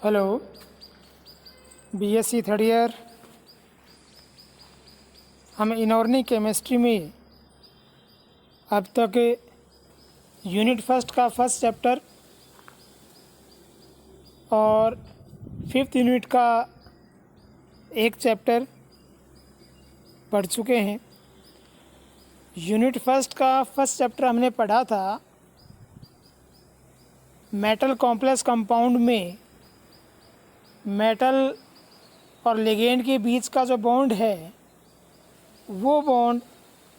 Hello, BSc third year. हम inorganic chemistry में अब तक यूनिट फर्स्ट का फर्स्ट चैप्टर और फिफ्थ यूनिट का एक चैप्टर पढ़ चुके हैं। यूनिट फर्स्ट का फर्स्ट चैप्टर हमने पढ़ा था मेटल कॉम्प्लेक्स कंपाउंड में मेटल और लिगेंड के बीच का जो बॉन्ड है वो बॉन्ड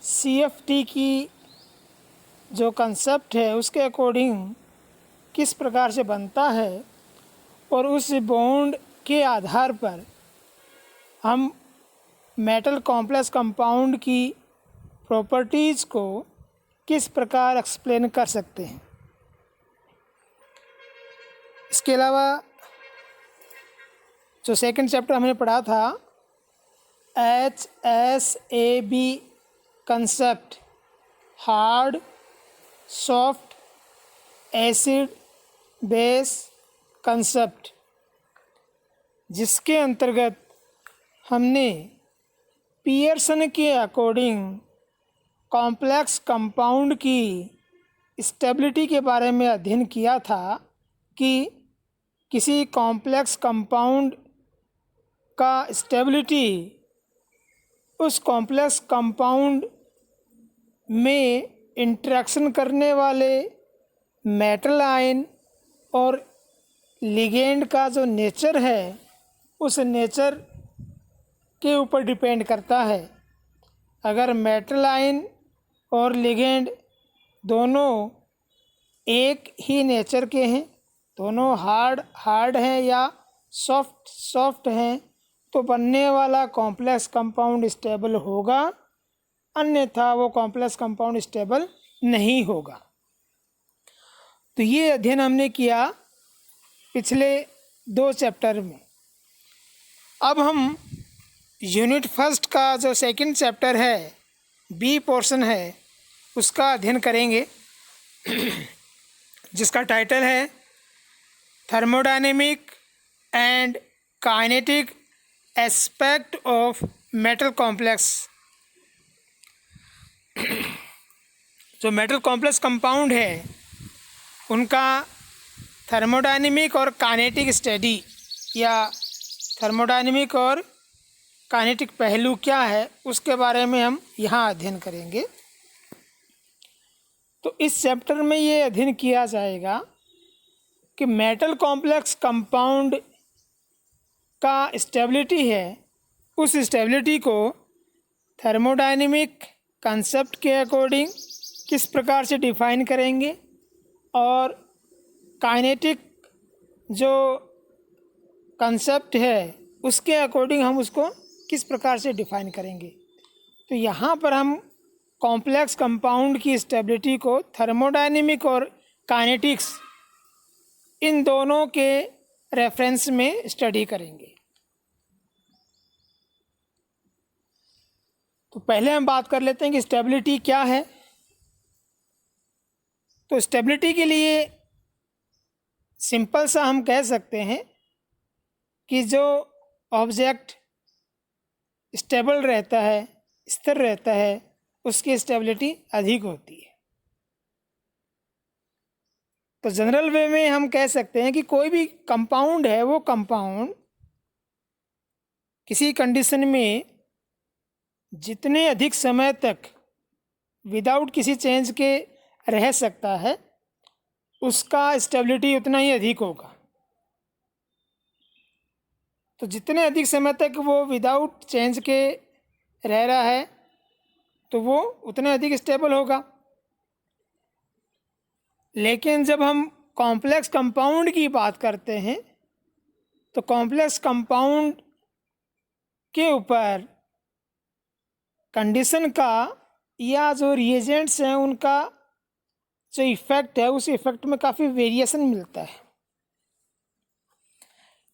CFT की जो कंसेप्ट है उसके अकॉर्डिंग किस प्रकार से बनता है और उस बॉन्ड के आधार पर हम मेटल कॉम्प्लेक्स कंपाउंड की प्रॉपर्टीज़ को किस प्रकार एक्सप्लेन कर सकते हैं। इसके अलावा जो सेकंड चैप्टर हमने पढ़ा था HSAB concept, hard, soft, acid, base concept, जिसके अंतर्गत हमने पियर्सन के अकॉर्डिंग कॉम्प्लेक्स कंपाउंड की स्टेबिलिटी के बारे में अध्ययन किया था कि किसी कॉम्प्लेक्स कंपाउंड का स्टेबिलिटी उस कॉम्प्लेक्स कंपाउंड में इंटरेक्शन करने वाले मेटल आयन और लिगेंड का जो नेचर है उस नेचर के ऊपर डिपेंड करता है। अगर मेटल आयन और लिगेंड दोनों एक ही नेचर के हैं, दोनों हार्ड हैं या सॉफ्ट हैं, तो बनने वाला कॉम्प्लेक्स कंपाउंड स्टेबल होगा, अन्यथा वो कॉम्प्लेक्स कंपाउंड स्टेबल नहीं होगा। तो ये अध्ययन हमने किया पिछले 2 चैप्टर में। अब हम यूनिट फर्स्ट का जो सेकंड चैप्टर है, बी पोर्शन है, उसका अध्ययन करेंगे जिसका टाइटल है thermodynamic and kinetic aspect of metal complex. जो मेटल कॉम्प्लेक्स कंपाउंड है उनका थर्मोडायनेमिक और काइनेटिक स्टडी या थर्मोडायनेमिक और काइनेटिक पहलू क्या है उसके बारे में हम यहाँ अध्ययन करेंगे। तो इस चैप्टर में ये अध्ययन किया जाएगा कि मेटल कॉम्प्लेक्स कंपाउंड का स्टेबिलिटी है, उस स्टेबिलिटी को थर्मोडायनेमिक कंसेप्ट के अकॉर्डिंग किस प्रकार से डिफ़ाइन करेंगे और काइनेटिक जो कंसेप्ट है उसके अकॉर्डिंग हम उसको किस प्रकार से डिफ़ाइन करेंगे। तो यहाँ पर हम कॉम्प्लेक्स कंपाउंड की स्टेबिलिटी को थर्मोडायनेमिक और काइनेटिक्स इन दोनों के रेफरेंस में स्टडी करेंगे। तो पहले हम बात कर लेते हैं कि स्टेबिलिटी क्या है। तो स्टेबिलिटी के लिए सिंपल सा हम कह सकते हैं कि जो ऑब्जेक्ट स्टेबल रहता है, स्थिर रहता है, उसकी स्टेबिलिटी अधिक होती है। तो जनरल वे में हम कह सकते हैं कि कोई भी कंपाउंड है वो कंपाउंड किसी कंडीशन में जितने अधिक समय तक विदाउट किसी चेंज के रह सकता है उसका स्टेबिलिटी उतना ही अधिक होगा। तो जितने अधिक समय तक वो विदाउट चेंज के रह रहा है तो वो उतना अधिक स्टेबल होगा। लेकिन जब हम कॉम्प्लेक्स कंपाउंड की बात करते हैं तो कॉम्प्लेक्स कंपाउंड के ऊपर कंडीशन का या जो रिएजेंट्स हैं उनका जो इफ़ेक्ट है उस इफ़ेक्ट में काफ़ी वेरिएशन मिलता है।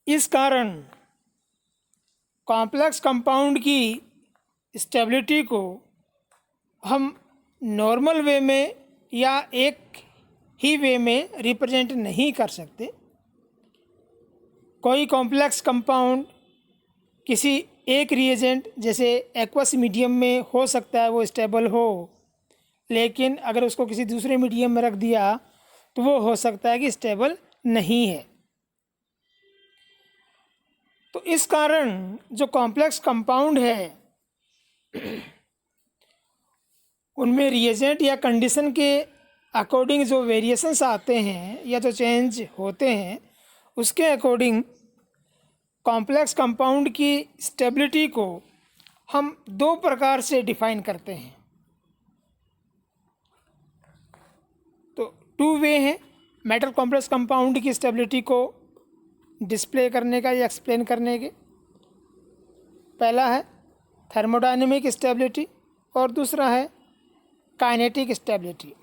इस कारण कॉम्प्लेक्स कंपाउंड की स्टेबिलिटी को हम नॉर्मल वे में या एक ही वे में रिप्रेजेंट नहीं कर सकते। कोई कॉम्प्लेक्स कंपाउंड किसी एक रिएजेंट जैसे एक्वस मीडियम में हो सकता है वो स्टेबल हो, लेकिन अगर उसको किसी दूसरे मीडियम में रख दिया तो वो हो सकता है कि स्टेबल नहीं है। तो इस कारण जो कॉम्प्लेक्स कंपाउंड है उनमें रिएजेंट या कंडीशन के अकॉर्डिंग जो वेरिएशंस आते हैं या जो चेंज होते हैं उसके अकॉर्डिंग कॉम्प्लेक्स कंपाउंड की स्टेबिलिटी को हम दो प्रकार से डिफाइन करते हैं। तो टू वे हैं मेटल कॉम्प्लेक्स कंपाउंड की स्टेबिलिटी को डिस्प्ले करने का या एक्सप्लेन करने के। पहला है थर्मोडायनेमिक स्टेबिलिटी और दूसरा है काइनेटिक स्टेबिलिटी।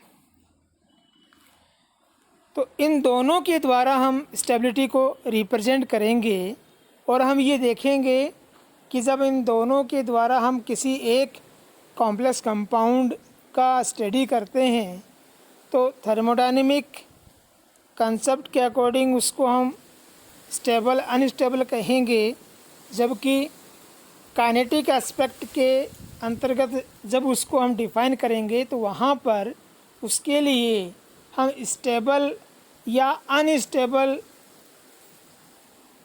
तो इन दोनों के द्वारा हम स्टेबिलिटी को रिप्रेजेंट करेंगे और हम ये देखेंगे कि जब इन दोनों के द्वारा हम किसी एक कॉम्प्लेक्स कंपाउंड का स्टडी करते हैं तो थर्मोडायनेमिक कंसेप्ट के अकॉर्डिंग उसको हम स्टेबल अनस्टेबल कहेंगे, जबकि काइनेटिक एस्पेक्ट के अंतर्गत जब उसको हम डिफ़ाइन करेंगे तो वहाँ पर उसके लिए हम स्टेबल या अनस्टेबल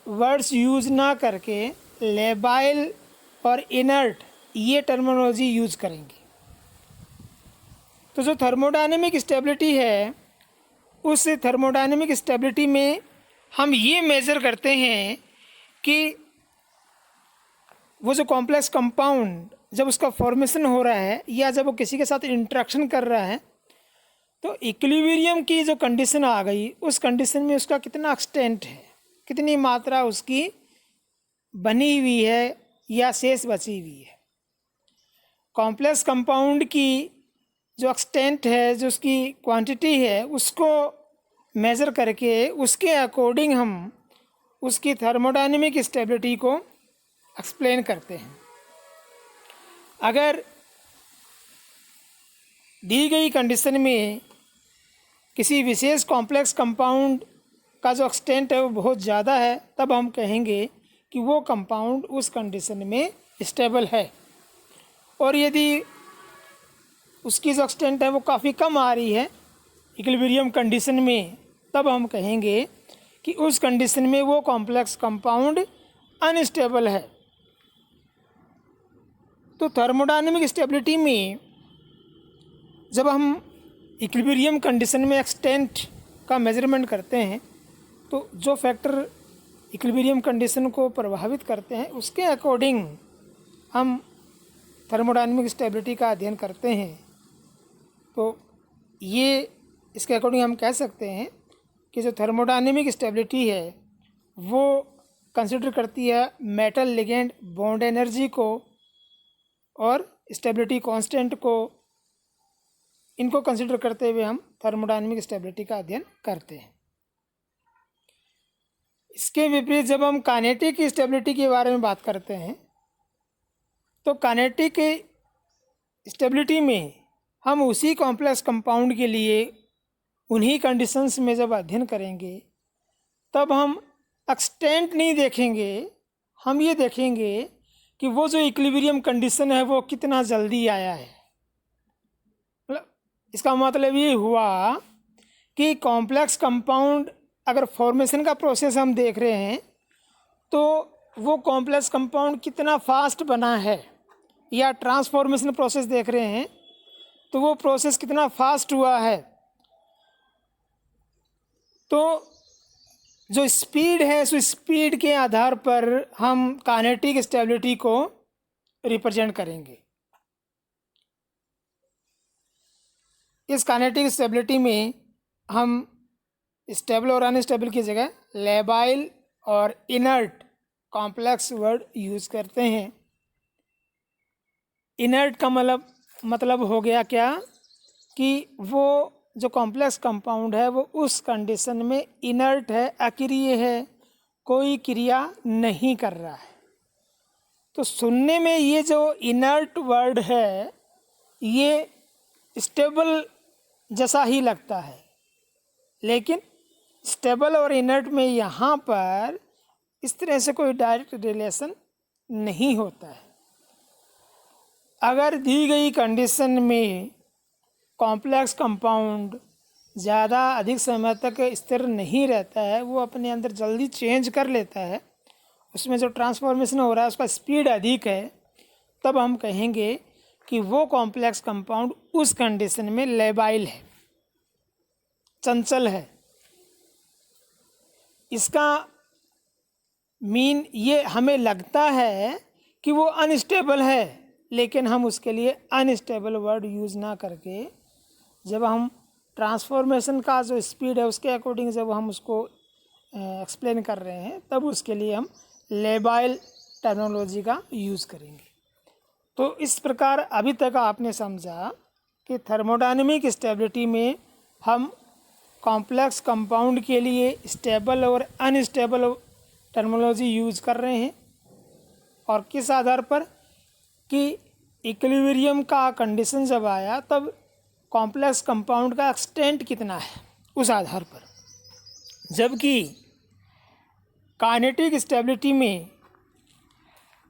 वर्ड्स यूज़ ना करके लेबाइल और इनर्ट ये टर्मिनोलॉजी यूज़ करेंगे। तो जो थर्मोडायनेमिक स्टेबिलिटी है उस थर्मोडायनेमिक स्टेबिलिटी में हम ये मेज़र करते हैं कि वो जो कॉम्प्लेक्स कंपाउंड जब उसका फॉर्मेशन हो रहा है या जब वो किसी के साथ इंटरेक्शन कर रहा है तो इक्विलिब्रियम की जो कंडीशन आ गई उस कंडीशन में उसका कितना एक्सटेंट है, कितनी मात्रा उसकी बनी हुई है या शेष बची हुई है। कॉम्प्लेक्स कंपाउंड की जो एक्सटेंट है, जो उसकी क्वांटिटी है, उसको मेज़र करके उसके अकॉर्डिंग हम उसकी थर्मोडायनेमिक स्टेबिलिटी को एक्सप्लेन करते हैं। अगर दी गई कंडीशन में किसी विशेष कॉम्प्लेक्स कंपाउंड का जो एक्सटेंट है वो बहुत ज़्यादा है तब हम कहेंगे कि वो कंपाउंड उस कंडीशन में स्टेबल है, और यदि उसकी जो एक्सटेंट है वो काफ़ी कम आ रही है इक्विलिब्रियम कंडीशन में तब हम कहेंगे कि उस कंडीशन में वो कॉम्प्लेक्स कंपाउंड अनस्टेबल है। तो थर्मोडायनेमिक स्टेबिलिटी में जब हम इक्विलिब्रियम कंडीशन में एक्सटेंट का मेजरमेंट करते हैं तो जो फैक्टर इक्विलिब्रियम कंडीशन को प्रभावित करते हैं उसके अकॉर्डिंग हम थर्मोडायनेमिक स्टेबिलिटी का अध्ययन करते हैं। तो ये इसके अकॉर्डिंग हम कह सकते हैं कि जो थर्मोडायनेमिक स्टेबिलिटी है वो कंसिडर करती है मेटल लिगेंड बॉन्ड एनर्जी को और स्टेबिलिटी कांस्टेंट को, इनको कंसिडर करते हुए हम थर्मोडायनेमिक स्टेबिलिटी का अध्ययन करते हैं। इसके विपरीत जब हम काइनेटिक स्टेबिलिटी के बारे में बात करते हैं तो काइनेटिक स्टेबिलिटी में हम उसी कॉम्प्लेक्स कंपाउंड के लिए उन्हीं कंडीशंस में जब अध्ययन करेंगे तब हम एक्सटेंट नहीं देखेंगे, हम ये देखेंगे कि वो जो इक्विलिब्रियम कंडीशन है वो कितना जल्दी आया है। मतलब इसका मतलब ये हुआ कि कॉम्प्लेक्स कंपाउंड अगर फॉर्मेशन का प्रोसेस हम देख रहे हैं तो वो कॉम्प्लेक्स कंपाउंड कितना फास्ट बना है, या ट्रांसफॉर्मेशन प्रोसेस देख रहे हैं तो वो प्रोसेस कितना फास्ट हुआ है। तो जो स्पीड है उस स्पीड के आधार पर हम काइनेटिक स्टेबिलिटी को रिप्रेजेंट करेंगे। इस काइनेटिक स्टेबिलिटी में हम स्टेबल और अनस्टेबल की जगह लेबाइल और इनर्ट कॉम्प्लेक्स वर्ड यूज़ करते हैं। इनर्ट का मतलब हो गया क्या कि वो जो कॉम्प्लेक्स कंपाउंड है वो उस कंडीशन में इनर्ट है, अक्रिय है, कोई क्रिया नहीं कर रहा है। तो सुनने में ये जो इनर्ट वर्ड है ये स्टेबल जैसा ही लगता है, लेकिन स्टेबल और इनर्ट में यहाँ पर इस तरह से कोई डायरेक्ट रिलेशन नहीं होता है। अगर दी गई कंडीशन में कॉम्प्लेक्स कंपाउंड ज़्यादा अधिक समय तक स्थिर नहीं रहता है, वो अपने अंदर जल्दी चेंज कर लेता है, उसमें जो ट्रांसफॉर्मेशन हो रहा है उसका स्पीड अधिक है, तब हम कहेंगे कि वो कॉम्प्लेक्स कंपाउंड उस कंडीशन में लेबाइल है, चंचल है। इसका मीन ये हमें लगता है कि वो अनस्टेबल है, लेकिन हम उसके लिए अनस्टेबल वर्ड यूज़ ना करके जब हम ट्रांसफॉर्मेशन का जो स्पीड है उसके अकॉर्डिंग जब हम उसको एक्सप्लेन कर रहे हैं, तब उसके लिए हम लेबाइल टर्मिनोलॉजी का यूज़ करेंगे। तो इस प्रकार अभी तक आपने समझा कि थर्मोडायनेमिक स्टेबिलिटी में हम कॉम्प्लेक्स कंपाउंड के लिए स्टेबल और अनस्टेबल टर्मिनोलॉजी यूज़ कर रहे हैं, और किस आधार पर कि इक्विलिब्रियम का कंडीशन जब आया तब कॉम्प्लेक्स कंपाउंड का एक्सटेंट कितना है उस आधार पर। जबकि काइनेटिक स्टेबिलिटी में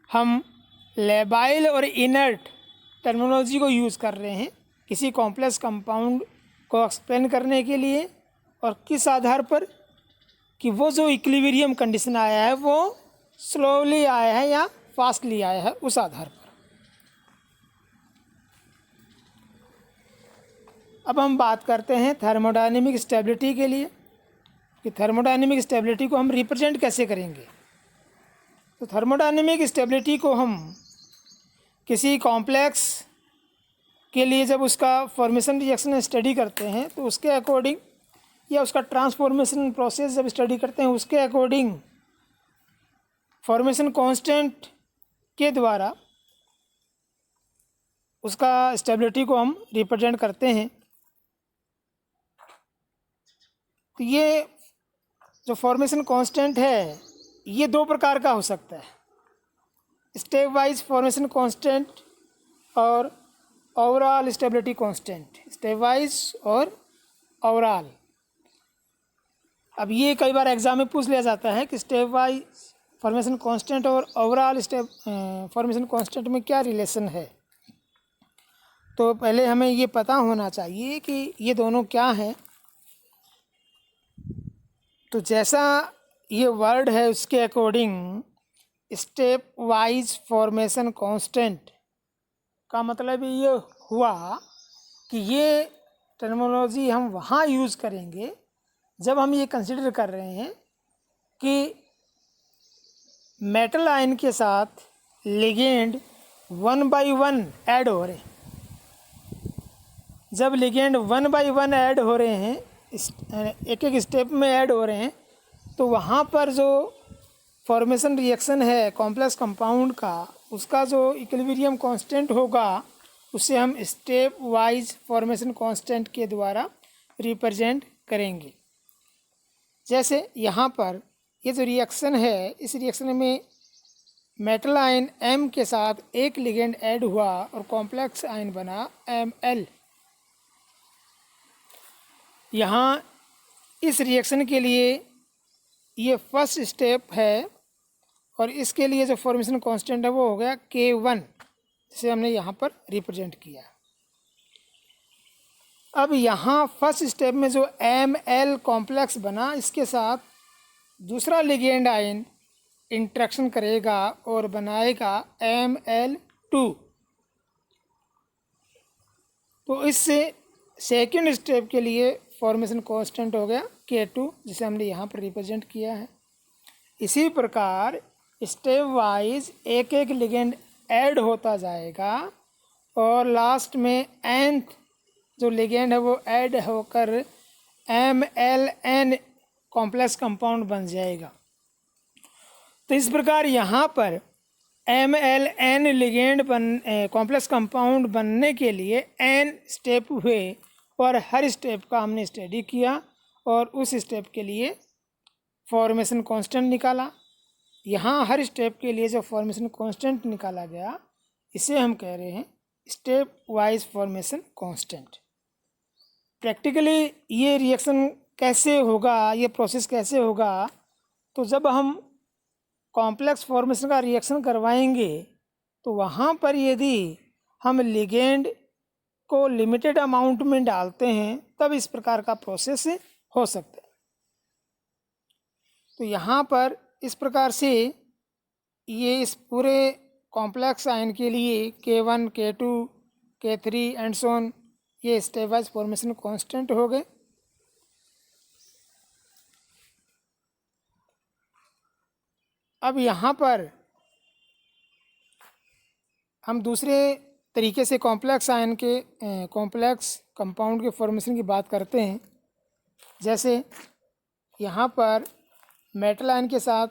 हम लेबाइल और इनर्ट टर्मिनोलॉजी को यूज़ कर रहे हैं किसी कॉम्प्लेक्स कंपाउंड को एक्सप्लेन करने के लिए, और किस आधार पर कि वो जो इक्विलिब्रियम कंडीशन आया है वो स्लोली आया है या फास्टली आया है, उस आधार पर। अब हम बात करते हैं थर्मोडायनेमिक स्टेबिलिटी के लिए कि थर्मोडायनेमिक स्टेबिलिटी को हम रिप्रेजेंट कैसे करेंगे। तो थर्मोडायनेमिक स्टेबिलिटी को हम किसी कॉम्प्लेक्स के लिए जब उसका फॉर्मेशन रिएक्शन स्टडी करते हैं तो उसके अकॉर्डिंग, या उसका ट्रांसफॉर्मेशन प्रोसेस जब स्टडी करते हैं उसके अकॉर्डिंग फॉर्मेशन कांस्टेंट के द्वारा उसका स्टेबिलिटी को हम रिप्रेजेंट करते हैं। तो ये जो फॉर्मेशन कांस्टेंट है ये दो प्रकार का हो सकता है, स्टेप वाइज फॉर्मेशन कांस्टेंट और overall stability constant, step wise और ओवरऑल। अब ये कई बार एग्जाम में पूछ लिया जाता है कि स्टेप वाइज फॉर्मेशन कांस्टेंट और ओवरऑल स्टेप फॉर्मेशन कांस्टेंट में क्या रिलेशन है। तो पहले हमें ये पता होना चाहिए कि ये दोनों क्या हैं। तो जैसा ये वर्ड है उसके according step wise formation constant का मतलब ये हुआ कि ये टर्मिनोलॉजी हम वहाँ यूज़ करेंगे जब हम ये कंसिडर कर रहे हैं कि मेटल आयन के साथ लिगेंड 1 by 1 ऐड हो रहे हैं। जब लिगेंड 1 by 1 ऐड हो रहे हैं, एक एक स्टेप में ऐड हो रहे हैं, तो वहाँ पर जो फॉर्मेशन रिएक्शन है कॉम्प्लेक्स कंपाउंड का, उसका जो इक्विलिब्रियम कांस्टेंट होगा उसे हम स्टेप वाइज फॉर्मेशन कांस्टेंट के द्वारा रिप्रेजेंट करेंगे। जैसे यहाँ पर ये जो रिएक्शन है, इस रिएक्शन में मेटल आयन M के साथ एक लिगेंड ऐड हुआ और कॉम्प्लेक्स आयन बना Ml। यहाँ इस रिएक्शन के लिए ये फर्स्ट स्टेप है और इसके लिए जो फॉर्मेशन कांस्टेंट है वो हो गया K1, जिसे हमने यहाँ पर रिप्रेजेंट किया। अब यहाँ फर्स्ट स्टेप में जो Ml कॉम्प्लेक्स बना, इसके साथ दूसरा लिगेंड आयन इंट्रैक्शन करेगा और बनाएगा Ml2। तो इससे सेकेंड स्टेप के लिए फॉर्मेशन कांस्टेंट हो गया K2, जिसे हमने यहाँ पर रिप्रेजेंट किया है। इसी प्रकार स्टेप वाइज एक एक लिगेंड ऐड होता जाएगा और लास्ट में nth जो लिगेंड है वो ऐड होकर MlN कॉम्प्लेक्स कंपाउंड बन जाएगा। तो इस प्रकार यहाँ पर MlN लिगेंड कॉम्प्लेक्स कंपाउंड बनने के लिए n स्टेप हुए और हर स्टेप का हमने स्टडी किया और उस स्टेप के लिए फॉर्मेशन कांस्टेंट निकाला। यहाँ हर स्टेप के लिए जो फॉर्मेशन कांस्टेंट निकाला गया इसे हम कह रहे हैं step wise formation constant. Practically ये रिएक्शन कैसे होगा, ये प्रोसेस कैसे होगा, तो जब हम कॉम्प्लेक्स फॉर्मेशन का रिएक्शन करवाएंगे तो वहाँ पर यदि हम लिगेंड को लिमिटेड अमाउंट में डालते हैं तब इस प्रकार का प्रोसेस हो सकता है। तो यहाँ पर इस प्रकार से ये इस पूरे कॉम्प्लेक्स आयन के लिए K1, K2, K3 and so on ये स्टेप वाइज फॉर्मेशन कांस्टेंट हो गए। अब यहाँ पर हम दूसरे तरीके से कॉम्प्लेक्स आयन के कॉम्प्लेक्स कंपाउंड के फॉर्मेशन की बात करते हैं। जैसे यहाँ पर मेटल आयन के साथ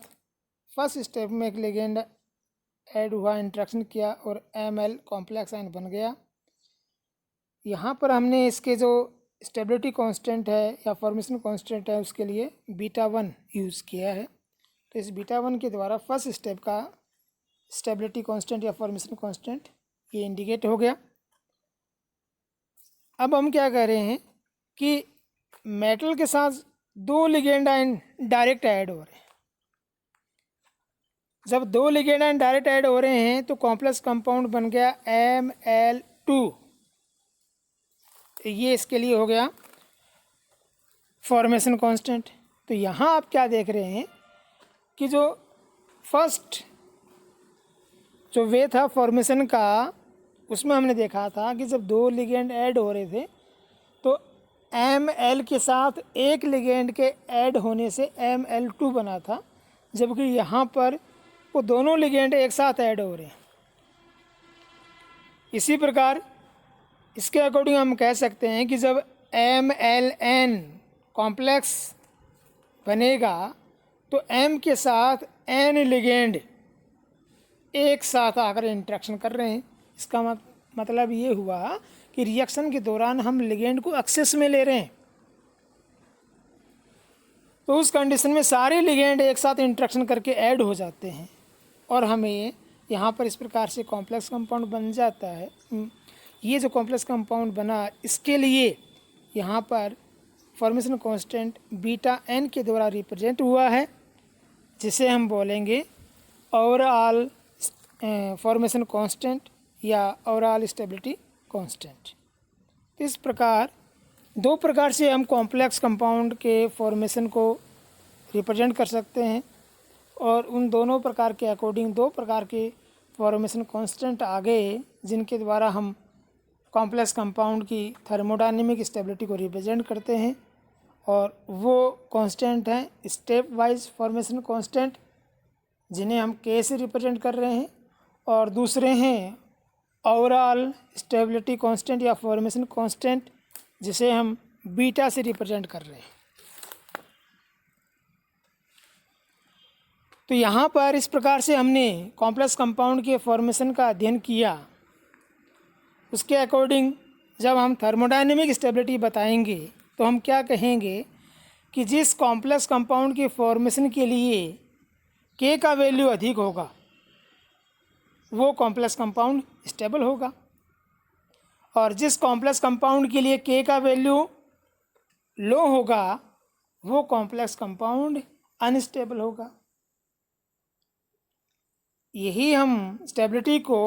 फर्स्ट स्टेप में एक लिगेंड ऐड हुआ, इंट्रैक्शन किया और Ml कॉम्प्लेक्स आयन बन गया। यहाँ पर हमने इसके जो स्टेबिलिटी कांस्टेंट है या फॉर्मेशन कांस्टेंट है उसके लिए β1 यूज़ किया है। तो इस β1 के द्वारा फर्स्ट स्टेप का स्टेबिलिटी कांस्टेंट या फॉर्मेशन कांस्टेंट ये इंडिकेट हो गया। अब हम क्या कर रहे हैं कि मेटल के साथ दो लिगेंड आयन डायरेक्ट ऐड हो रहे हैं। जब दो लिगेंड आयन डायरेक्ट ऐड हो रहे हैं तो कॉम्प्लेक्स कंपाउंड बन गया Ml2। ये इसके लिए हो गया फॉर्मेशन कांस्टेंट। तो यहाँ आप क्या देख रहे हैं कि जो फर्स्ट जो वे था फॉर्मेशन का उसमें हमने देखा था कि जब दो लिगेंड ऐड हो रहे थे तो Ml के साथ एक लिगेंड के ऐड होने से Ml2 बना था, जबकि यहाँ पर वो दोनों लिगेंड एक साथ ऐड हो रहे हैं। इसी प्रकार इसके अकॉर्डिंग हम कह सकते हैं कि जब MlN कॉम्प्लेक्स बनेगा तो M के साथ N लिगेंड एक साथ आकर इंटरेक्शन कर रहे हैं। इसका मतलब ये हुआ कि रिएक्शन के दौरान हम लिगेंड को एक्सेस में ले रहे हैं। तो उस कंडीशन में सारे लिगेंड एक साथ इंटरेक्शन करके ऐड हो जाते हैं और हमें यहाँ पर इस प्रकार से कॉम्प्लेक्स कंपाउंड बन जाता है। ये जो कॉम्प्लेक्स कंपाउंड बना इसके लिए यहाँ पर फॉर्मेशन कांस्टेंट βN के द्वारा रिप्रेजेंट हुआ है, जिसे हम बोलेंगे ओवरऑल फॉर्मेशन कांस्टेंट या ओवरऑल स्टेबिलिटी कांस्टेंट। इस प्रकार दो प्रकार से हम कॉम्प्लेक्स कंपाउंड के फॉर्मेशन को रिप्रेजेंट कर सकते हैं और उन दोनों प्रकार के अकॉर्डिंग दो प्रकार के फॉर्मेशन कांस्टेंट आ गए जिनके द्वारा हम कॉम्प्लेक्स कंपाउंड की थर्मोडायनेमिक स्टेबिलिटी को रिप्रेजेंट करते हैं। और वो कांस्टेंट हैं स्टेप वाइज फॉर्मेशन कांस्टेंट जिन्हें हम K से रिप्रेजेंट कर रहे हैं, और दूसरे हैं ओवरऑल स्टेबिलिटी कांस्टेंट या फॉर्मेशन कांस्टेंट जिसे हम बीटा से रिप्रेजेंट कर रहे हैं। तो यहाँ पर इस प्रकार से हमने कॉम्प्लेक्स कंपाउंड के फॉर्मेशन का अध्ययन किया। उसके अकॉर्डिंग जब हम थर्मोडायनेमिक स्टेबिलिटी बताएंगे तो हम क्या कहेंगे कि जिस कॉम्प्लेक्स कंपाउंड के फॉर्मेशन के लिए K का वैल्यू अधिक होगा वो कॉम्प्लेक्स कंपाउंड स्टेबल होगा, और जिस कॉम्प्लेक्स कंपाउंड के लिए K का वैल्यू लो होगा वो कॉम्प्लेक्स कंपाउंड अनस्टेबल होगा। यही हम स्टेबिलिटी को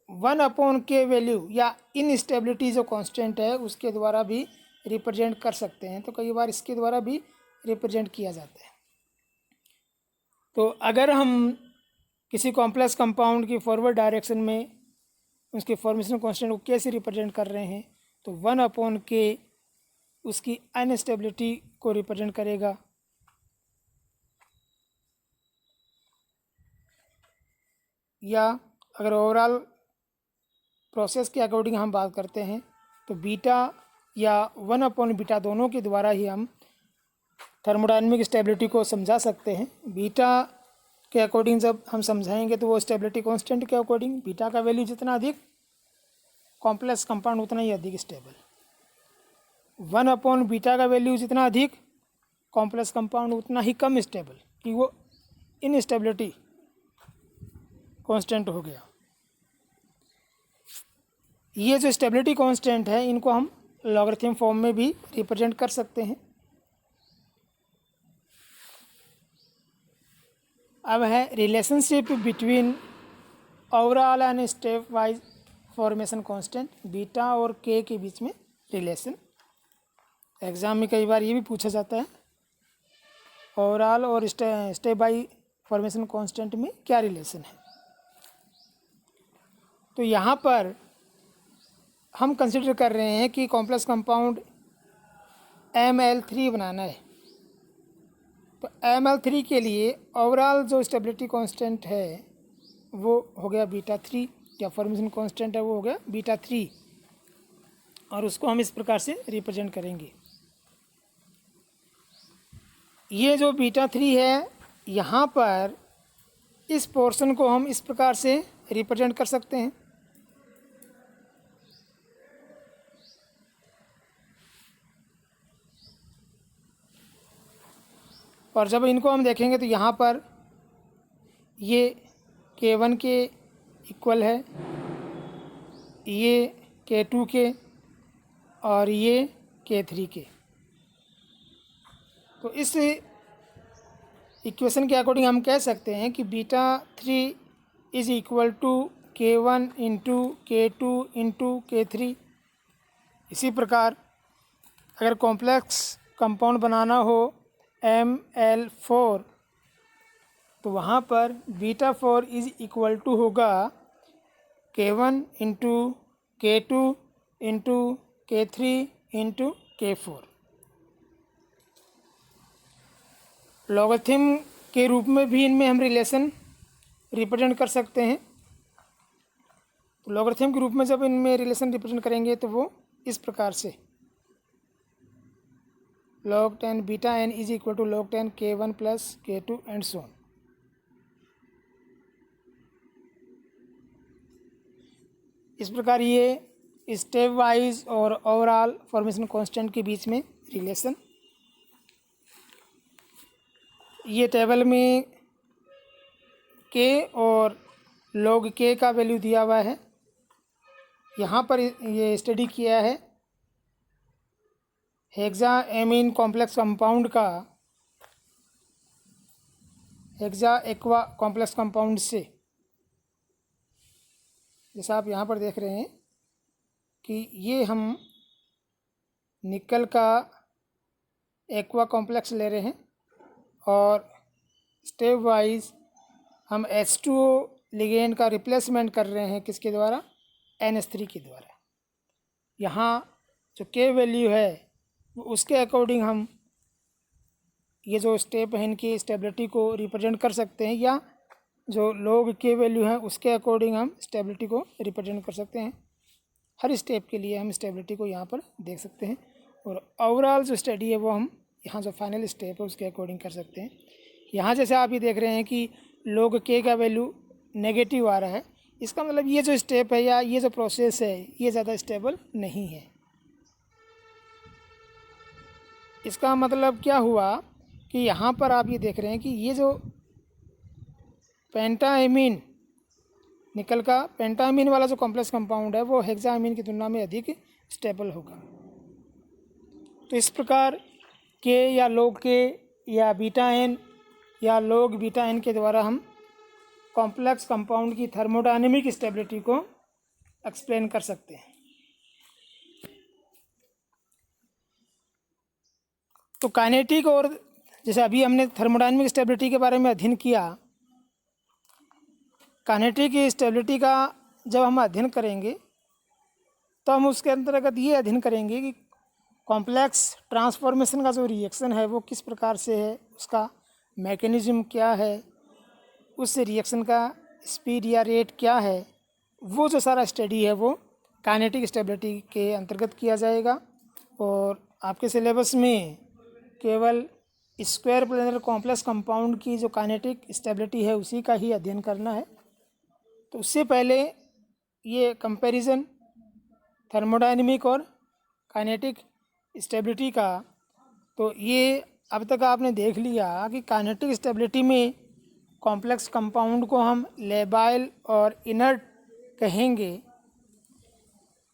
1/K वैल्यू या इनस्टेबिलिटी जो कांस्टेंट है उसके द्वारा भी रिप्रेजेंट कर सकते हैं। तो कई बार इसके द्वारा भी रिप्रेजेंट किया जाता है। तो अगर हम किसी कॉम्प्लेक्स कंपाउंड की फॉरवर्ड डायरेक्शन में उसके फॉर्मेशन कांस्टेंट को कैसे रिप्रेजेंट कर रहे हैं तो 1/K उसकी अनस्टेबिलिटी को रिप्रेजेंट करेगा। या अगर ओवरऑल प्रोसेस के अकॉर्डिंग हम बात करते हैं तो बीटा या 1/बीटा दोनों के द्वारा ही हम थर्मोडायनेमिक स्टेबिलिटी को समझा सकते हैं। बीटा के अकॉर्डिंग जब हम समझाएंगे तो वो स्टेबिलिटी कांस्टेंट के अकॉर्डिंग बीटा का वैल्यू जितना अधिक कॉम्प्लेक्स कंपाउंड उतना ही अधिक स्टेबल, 1/बीटा का वैल्यू जितना अधिक कॉम्प्लेक्स कंपाउंड उतना ही कम स्टेबल, कि वो इनस्टेबिलिटी कांस्टेंट हो गया। ये जो स्टेबिलिटी कांस्टेंट है इनको हम लॉगरिथम फॉर्म में भी रिप्रेजेंट कर सकते हैं। अब है relationship between overall and step wise formation constant, beta और के बीच में रिलेशन। एग्ज़ाम में कई बार ये भी पूछा जाता है, ओवरऑल और स्टेप बाई फॉर्मेशन कांस्टेंट में क्या रिलेशन है। तो यहाँ पर हम कंसिडर कर रहे हैं कि कॉम्प्लेक्स कंपाउंड ML3 बनाना है। तो ML3 के लिए ओवरऑल जो स्टेबिलिटी कांस्टेंट है वो हो गया β3, या फॉर्मेशन कांस्टेंट है वो हो गया β3, और उसको हम इस प्रकार से रिप्रेजेंट करेंगे। ये जो β3 है, यहाँ पर इस पोर्शन को हम इस प्रकार से रिप्रेजेंट कर सकते हैं। और जब इनको हम देखेंगे तो यहाँ पर ये K1 के इक्वल है, ये K2 के, और ये K3 के। तो इस इक्वेशन के अकॉर्डिंग हम कह सकते हैं कि β3 is equal to K1 into K2 into K3। इसी प्रकार अगर कॉम्प्लेक्स कंपाउंड बनाना हो ML4, तो वहाँ पर β4 इज इक्वल टू होगा K1 into K2 into K3 into K4। Logarithm के रूप में भी इनमें हम रिलेशन रिप्रेजेंट कर सकते हैं। तो लॉगरिथम के रूप में जब इनमें रिलेशन रिप्रेजेंट करेंगे तो वो इस प्रकार से log 10 बीटा n is equal to log 10 K1 plus K2 and so on. इस प्रकार ये स्टेप वाइज और ओवरऑल फॉर्मेशन कांस्टेंट के बीच में रिलेशन। ये टेबल में K और log K का वैल्यू दिया हुआ है। यहाँ पर ये स्टडी किया है हेक्साएमीन कॉम्प्लेक्स कंपाउंड का हेक्सा एक्वा कॉम्प्लेक्स कंपाउंड से। जैसा आप यहाँ पर देख रहे हैं कि ये हम निकल का एक्वा कॉम्प्लेक्स ले रहे हैं, और स्टेप वाइज हम H2O लिगेंड का रिप्लेसमेंट कर रहे हैं किसके द्वारा, NH3 के द्वारा। यहाँ जो K वैल्यू है उसके अकॉर्डिंग हम ये जो स्टेप है इनकी स्टेबिलिटी को रिप्रेजेंट कर सकते हैं, या जो log K वैल्यू है उसके अकॉर्डिंग हम स्टेबिलिटी को रिप्रेजेंट कर सकते हैं। हर स्टेप के लिए हम स्टेबिलिटी को यहाँ पर देख सकते हैं, और ओवरऑल जो स्टडी है वो हम यहाँ जो फाइनल स्टेप है उसके अकॉर्डिंग कर सकते हैं। यहाँ जैसे आप ये देख रहे हैं कि log K का वैल्यू नेगेटिव आ रहा है, इसका मतलब ये जो स्टेप है या ये जो प्रोसेस है ये ज़्यादा स्टेबल नहीं है। इसका मतलब क्या हुआ कि यहाँ पर आप ये देख रहे हैं कि ये जो पेंटाएमीन निकल का पेंटाएमीन वाला जो कॉम्प्लेक्स कंपाउंड है वो हेक्साएमीन की तुलना में अधिक स्टेबल होगा। तो इस प्रकार K या log K या बीटा n या log बीटा n के द्वारा हम कॉम्प्लेक्स कंपाउंड की थर्मोडायनेमिक स्टेबिलिटी को एक्सप्लेन कर सकते हैं। तो काइनेटिक और जैसे अभी हमने थर्मोडायनेमिक स्टेबिलिटी के बारे में अध्ययन किया, काइनेटिक स्टेबिलिटी का जब हम अध्ययन करेंगे तो हम उसके अंतर्गत ये अध्ययन करेंगे कि कॉम्प्लेक्स ट्रांसफॉर्मेशन का जो रिएक्शन है वो किस प्रकार से है, उसका मैकेनिज्म क्या है, उस रिएक्शन का स्पीड या रेट क्या है। वो जो सारा स्टडी है वो काइनेटिक स्टेबिलिटी के अंतर्गत किया जाएगा। और आपके सिलेबस में केवल स्क्वायर प्लेनर कॉम्प्लेक्स कंपाउंड की जो काइनेटिक स्टेबिलिटी है उसी का ही अध्ययन करना है। तो उससे पहले ये कंपैरिजन थर्मोडायनेमिक और काइनेटिक स्टेबिलिटी का, तो ये अब तक आपने देख लिया कि काइनेटिक स्टेबिलिटी में कॉम्प्लेक्स कंपाउंड को हम लेबाइल और इनर्ट कहेंगे,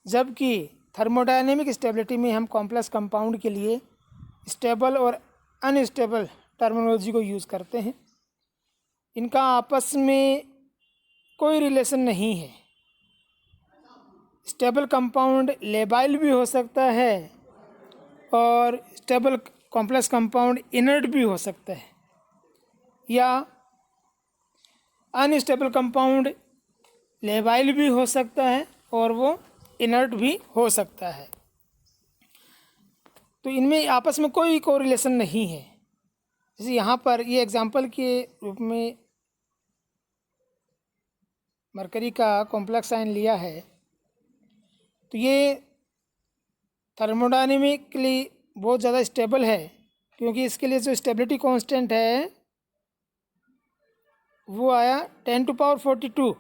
जबकि थर्मोडायनेमिक स्टेबिलिटी में हम कॉम्प्लेक्स कंपाउंड के लिए स्टेबल और अनस्टेबल टर्मिनोलॉजी को यूज़ करते हैं। इनका आपस में कोई रिलेशन नहीं है। स्टेबल कंपाउंड लेबाइल भी हो सकता है और स्टेबल कॉम्प्लेक्स कंपाउंड इनर्ट भी हो सकता है, या अनस्टेबल कंपाउंड लेबाइल भी हो सकता है और वो इनर्ट भी हो सकता है। तो इनमें आपस में कोई कोरिलेशन नहीं है। जैसे यहाँ पर ये एग्जांपल के रूप में मरकरी का कॉम्प्लेक्स आयन लिया है, तो ये थर्मोडायनेमिकली बहुत ज़्यादा स्टेबल है, क्योंकि इसके लिए जो स्टेबिलिटी कांस्टेंट है वो आया 10⁻42।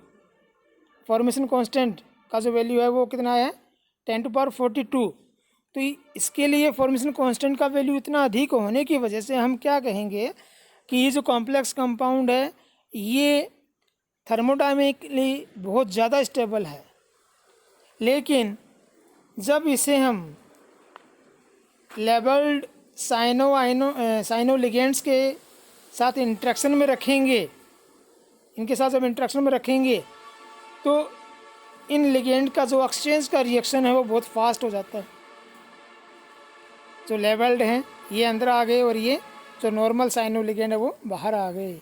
फॉर्मेशन कांस्टेंट का जो वैल्यू है वो कितना आया 10⁻42। तो इसके लिए फॉर्मेशन कांस्टेंट का वैल्यू इतना अधिक होने की वजह से हम क्या कहेंगे कि ये जो कॉम्प्लेक्स कंपाउंड है ये थर्मोडायनेमिकली बहुत ज़्यादा स्टेबल है। लेकिन जब इसे हम लेबल्ड साइनो लिगेंड्स के साथ इंटरेक्शन में रखेंगे, इनके साथ जब इंटरेक्शन में रखेंगे तो इन लिगेंड का जो एक्सचेंज का रिएक्शन है वो बहुत फास्ट हो जाता है। जो लेबल्ड हैं ये अंदर आ गए और ये जो नॉर्मल साइनो लिगेंड है वो बाहर आ गए।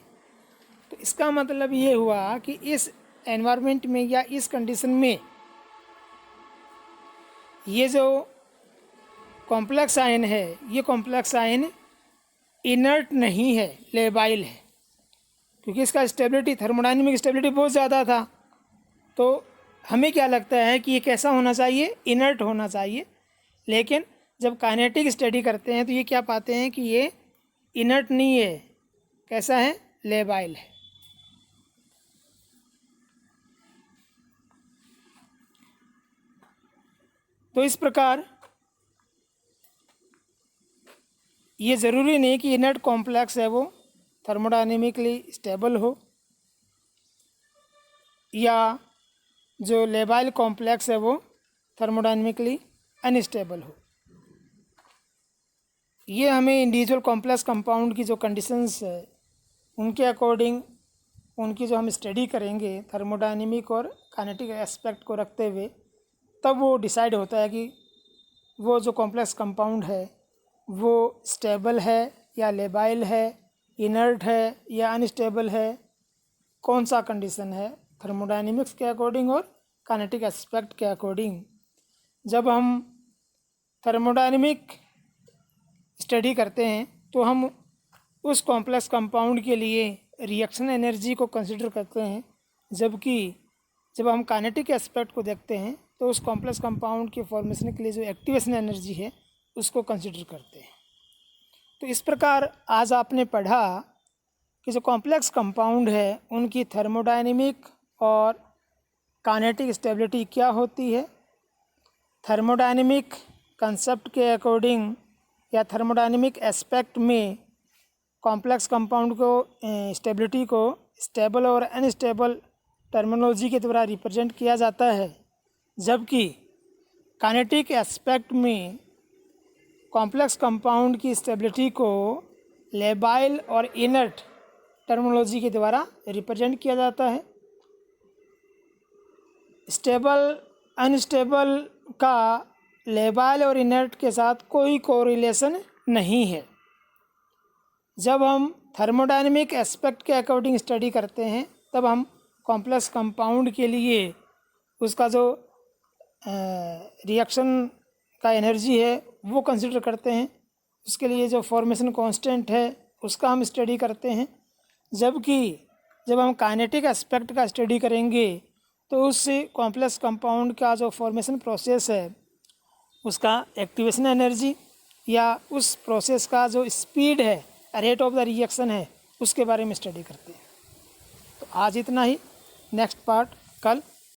तो इसका मतलब ये हुआ कि इस एनवायरनमेंट में या इस कंडीशन में ये जो कॉम्प्लेक्स आयन है ये कॉम्प्लेक्स आयन इनर्ट नहीं है, लेबाइल है, क्योंकि इसका स्टेबिलिटी थर्मोडायनेमिक स्टेबिलिटी बहुत ज़्यादा था। तो हमें क्या लगता है कि ये कैसा होना चाहिए, इनर्ट होना चाहिए। लेकिन जब काइनेटिक स्टडी करते हैं तो ये क्या पाते हैं कि ये इनर्ट नहीं है, कैसा है, लेबाइल है। तो इस प्रकार ये ज़रूरी नहीं कि इनर्ट कॉम्प्लेक्स है वो थर्मोडायनेमिकली स्टेबल हो, या जो लेबाइल कॉम्प्लेक्स है वो थर्मोडायनेमिकली अनस्टेबल हो। ये हमें इंडिविजुअल कॉम्प्लेक्स कंपाउंड की जो कंडीशंस है उनके अकॉर्डिंग उनकी जो हम स्टडी करेंगे थर्मोडायनेमिक और काइनेटिक एस्पेक्ट को रखते हुए, तब वो डिसाइड होता है कि वो जो कॉम्प्लेक्स कंपाउंड है वो स्टेबल है या लेबाइल है, इनर्ट है या अनस्टेबल है, कौन सा कंडीशन है थर्मोडायनेमिक्स के अकॉर्डिंग और काइनेटिक एस्पेक्ट के अकॉर्डिंग। जब हम थर्मोडायनेमिक स्टडी करते हैं तो हम उस कॉम्प्लेक्स कंपाउंड के लिए रिएक्शन एनर्जी को कंसिडर करते हैं, जबकि जब हम काइनेटिक एस्पेक्ट को देखते हैं तो उस कॉम्प्लेक्स कंपाउंड के फॉर्मेशन के लिए जो एक्टिवेशन एनर्जी है उसको कंसिडर करते हैं। तो इस प्रकार आज आपने पढ़ा कि जो कॉम्प्लेक्स कंपाउंड है उनकी थर्मोडायनेमिक और काइनेटिक स्टेबिलिटी क्या होती है। थर्मोडायनेमिक कंसेप्ट के अकॉर्डिंग या थर्मोडायनेमिक एस्पेक्ट में कॉम्प्लेक्स कंपाउंड को स्टेबिलिटी को स्टेबल और अनस्टेबल टर्मिनोलॉजी के द्वारा रिप्रेजेंट किया जाता है, जबकि काइनेटिक एस्पेक्ट में कॉम्प्लेक्स कंपाउंड की स्टेबिलिटी को लेबाइल और इनर्ट टर्मिनोलॉजी के द्वारा रिप्रेजेंट किया जाता है। स्टेबल अनस्टेबल का लेबाइल और इनर्ट के साथ कोई कोरिलेशन नहीं है। जब हम थर्मोडायनेमिक एस्पेक्ट के अकॉर्डिंग स्टडी करते हैं तब हम कॉम्प्लेक्स कंपाउंड के लिए उसका जो रिएक्शन का एनर्जी है वो कंसिडर करते हैं, उसके लिए जो फॉर्मेशन कांस्टेंट है उसका हम स्टडी करते हैं। जबकि जब हम काइनेटिक एस्पेक्ट का स्टडी करेंगे तो उस कॉम्प्लेक्स कंपाउंड का जो फॉर्मेशन प्रोसेस है उसका एक्टिवेशन एनर्जी या उस प्रोसेस का जो स्पीड है, रेट ऑफ द रिएक्शन है, उसके बारे में स्टडी करते हैं। तो आज इतना ही, नेक्स्ट पार्ट कल।